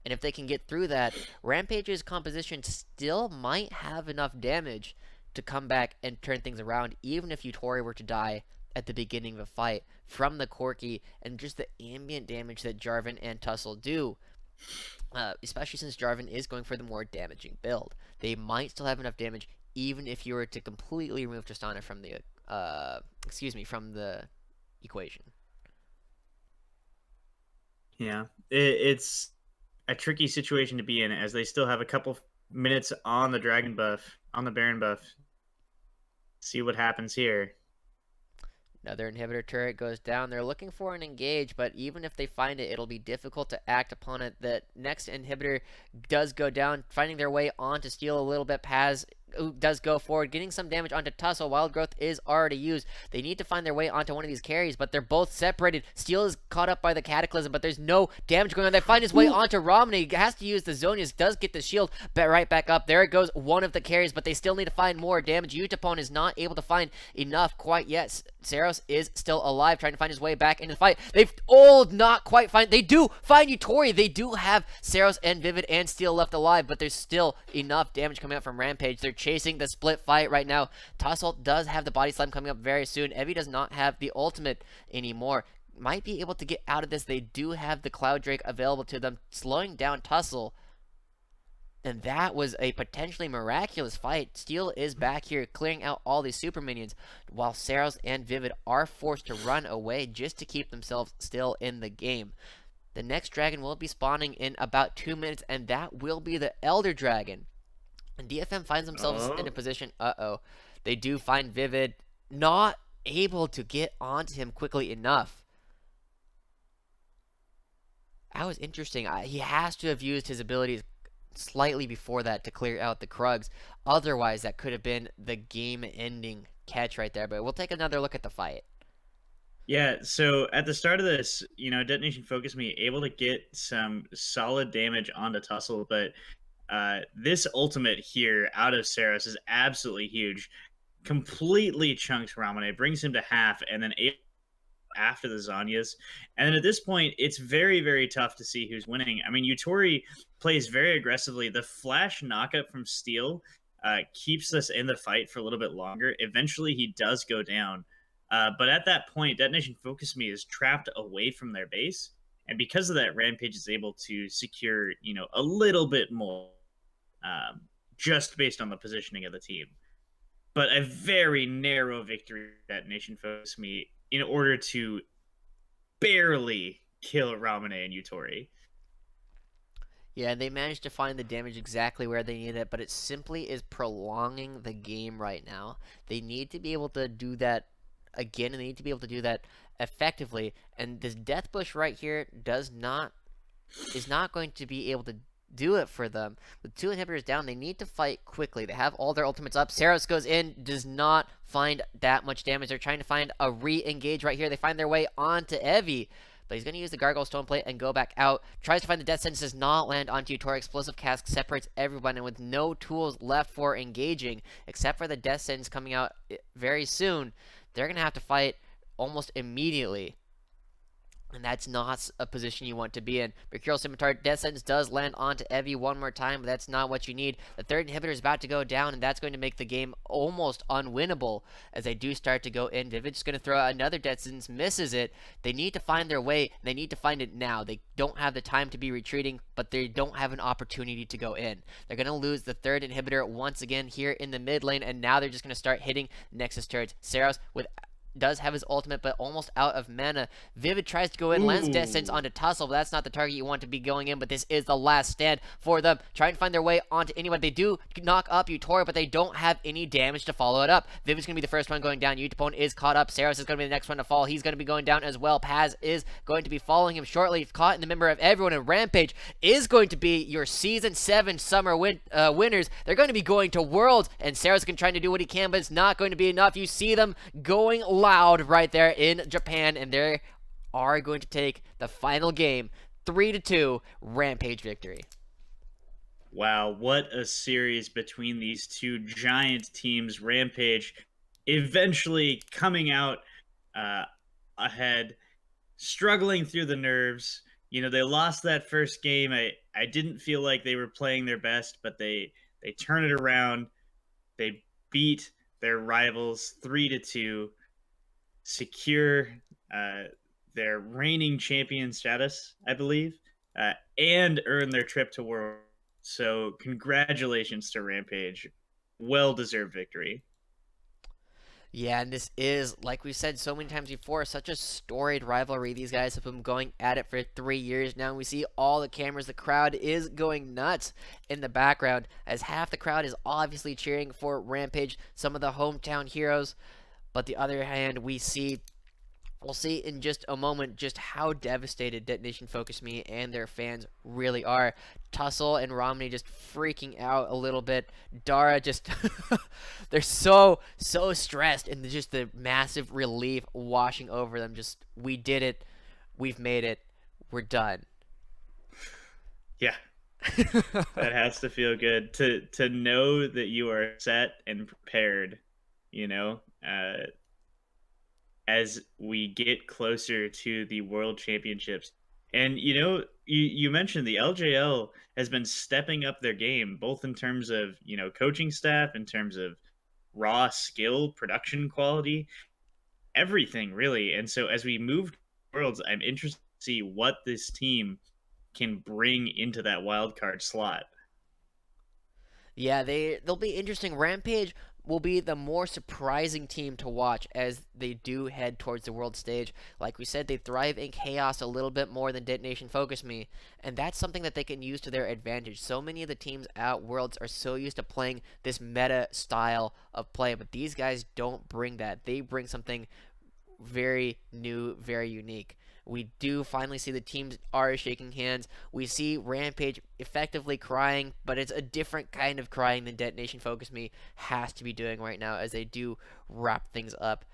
And if they can get through that, Rampage's composition still might have enough damage to come back and turn things around, even if Utori were to die at the beginning of a fight from the Corki and just the ambient damage that Jarvan and Tussle do. Especially since Jarvan is going for the more damaging build. They might still have enough damage even if you were to completely remove Tristana from the from the equation. Yeah, it's a tricky situation to be in as they still have a couple minutes on the Dragon buff, on the Baron buff. See what happens here. Another inhibitor turret goes down. They're looking for an engage, but even if they find it, it'll be difficult to act upon it. The next inhibitor does go down, finding their way on to steal a little bit. Paz does go forward, getting some damage onto Tussle. Wild Growth is already used. They need to find their way onto one of these carries, but they're both separated. Steel is caught up by the Cataclysm, but there's no damage going on. They find his way onto Romney. He has to use the Zonius, does get the shield right back up. There it goes, one of the carries, but they still need to find more damage. Utapone is not able to find enough quite yet. Saros is still alive, trying to find his way back into the fight. They've not quite find. They do find Utori. They do have Saros and Vivid and Steel left alive, but there's still enough damage coming out from Rampage. They're chasing the split fight right now. Tussle does have the body slam coming up very soon. Evie does not have the ultimate anymore. Might be able to get out of this. They do have the Cloud Drake available to them, slowing down Tussle. And that was a potentially miraculous fight. Steel is back here clearing out all these super minions, while Saros and Vivid are forced to run away just to keep themselves still in the game. The next dragon will be spawning in about 2 minutes, and that will be the Elder Dragon. And DFM finds themselves in a position, they do find Vivid, not able to get onto him quickly enough. That was interesting. He has to have used his abilities slightly before that to clear out the Krugs. Otherwise, that could have been the game-ending catch right there. But we'll take another look at the fight. Yeah, so at the start of this, Detonation Focus Me able to get some solid damage onto Tussle, but this ultimate here out of Saros is absolutely huge. Completely chunks Ramone, brings him to half, and then after the Zanyas. And then at this point, it's very, very tough to see who's winning. I mean, Utori plays very aggressively. The flash knockup from Steel keeps us in the fight for a little bit longer. Eventually, he does go down. But at that point, Detonation Focus Me is trapped away from their base. And because of that, Rampage is able to secure, a little bit more just based on the positioning of the team. But a very narrow victory Detonation Focus Me in order to barely kill Ramone and Utori. Yeah, they managed to find the damage exactly where they need it, but it simply is prolonging the game right now. They need to be able to do that again, and they need to be able to do that effectively. And this Death Bush right here is not going to be able to do it for them. With two inhibitors down, they need to fight quickly. They have all their ultimates up. Saros goes in, does not find that much damage. They're trying to find a re-engage right here. They find their way onto Evie. But he's going to use the Gargoyle Stone Plate and go back out. Tries to find the Death Sentence, does not land onto Utora. Explosive Cask separates everyone, and with no tools left for engaging, except for the Death Sentence coming out very soon, they're going to have to fight almost immediately. And that's not a position you want to be in. Mercurial Scimitar, Death Sentence does land onto Evie one more time, but that's not what you need. The third inhibitor is about to go down, and that's going to make the game almost unwinnable as they do start to go in. Vivid's going to throw out another Death Sentence, misses it. They need to find their way, and they need to find it now. They don't have the time to be retreating, but they don't have an opportunity to go in. They're going to lose the third inhibitor once again here in the mid lane, and now they're just going to start hitting Nexus turrets. Saros with does have his ultimate, but almost out of mana. Vivid tries to go in, lands Death Sentence Ooh. onto Tussle, but that's not the target you want to be going in, but this is the last stand for them. Trying to find their way onto anyone. They do knock up Utora, but they don't have any damage to follow it up. Vivid's going to be the first one going down. Utapone is caught up. Saros is going to be the next one to fall. He's going to be going down as well. Paz is going to be following him shortly. Caught in the member of everyone, and Rampage is going to be your Season 7 summer winners. They're going to be going to Worlds, and Saros can try to do what he can, but it's not going to be enough. You see them going loud right there in Japan, and they are going to take the final game 3-2 Rampage victory. Wow, what a series between these two giant teams. Rampage eventually coming out uh, ahead, struggling through the nerves. You know, they lost that first game. I didn't feel like they were playing their best, but they turn it around. They beat their rivals 3-2, secure uh, their reigning champion status, I believe, and earn their trip to World. So, congratulations to Rampage. Well deserved victory. Yeah, and this is, like we said so many times before, such a storied rivalry. These guys have been going at it for 3 years now. We see all the cameras. The crowd is going nuts in the background, as half the crowd is obviously cheering for Rampage, some of the hometown heroes. But the other hand, we'll see in just a moment just how devastated Detonation Focus Me and their fans really are. Tussle and Romney just freaking out a little bit. Dara just they're so stressed, and just the massive relief washing over them. Just, we did it. We've made it. We're done. Yeah, that has to feel good to know that you are set and prepared, you know, as we get closer to the World Championships. And you mentioned the LJL has been stepping up their game, both in terms of coaching staff, in terms of raw skill, production quality, everything really. And so as we move to Worlds, I'm interested to see what this team can bring into that wild card slot. Yeah, they'll be interesting. Rampage will be the more surprising team to watch as they do head towards the world stage. Like we said, they thrive in chaos a little bit more than Detonation Focus Me, and that's something that they can use to their advantage. So many of the teams at Worlds are so used to playing this meta style of play, but these guys don't bring that. They bring something very new, very unique. We do finally see the teams are shaking hands. We see Rampage effectively crying, but it's a different kind of crying than Detonation Focus Me has to be doing right now as they do wrap things up.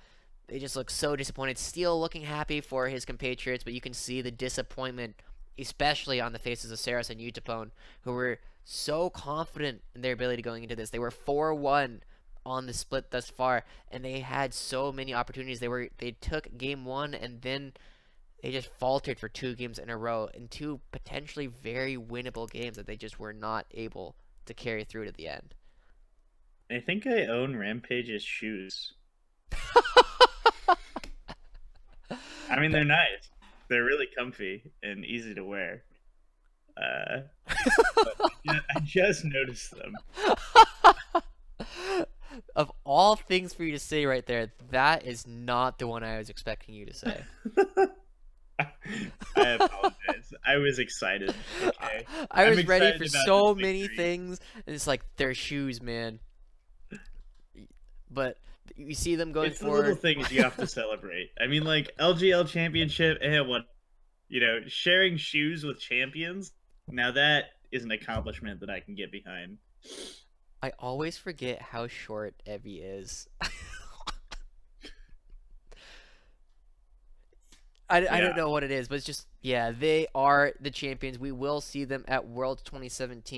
They just look so disappointed. Steele looking happy for his compatriots, but you can see the disappointment, especially on the faces of Saros and Utapone, who were so confident in their ability going into this. They were 4-1 on the split thus far, and they had so many opportunities. They took game one, and then they just faltered for 2 games in a row in 2 potentially very winnable games that they just were not able to carry through to the end. I think I own Rampage's shoes. I mean, they're nice. They're really comfy and easy to wear. But I just noticed them. Of all things for you to say right there, that is not the one I was expecting you to say. I apologize. I was excited. I, Okay, I I'm was ready excited for about this so many victory. things, and it's like their shoes, man. But you see them going It's the little forward. things you have to celebrate. I mean, like LGL championship and what sharing shoes with champions. Now that is an accomplishment that I can get behind. I always forget how short Evie is. I Yeah. don't know what it is, but it's just, yeah, they are the champions. We will see them at Worlds 2017.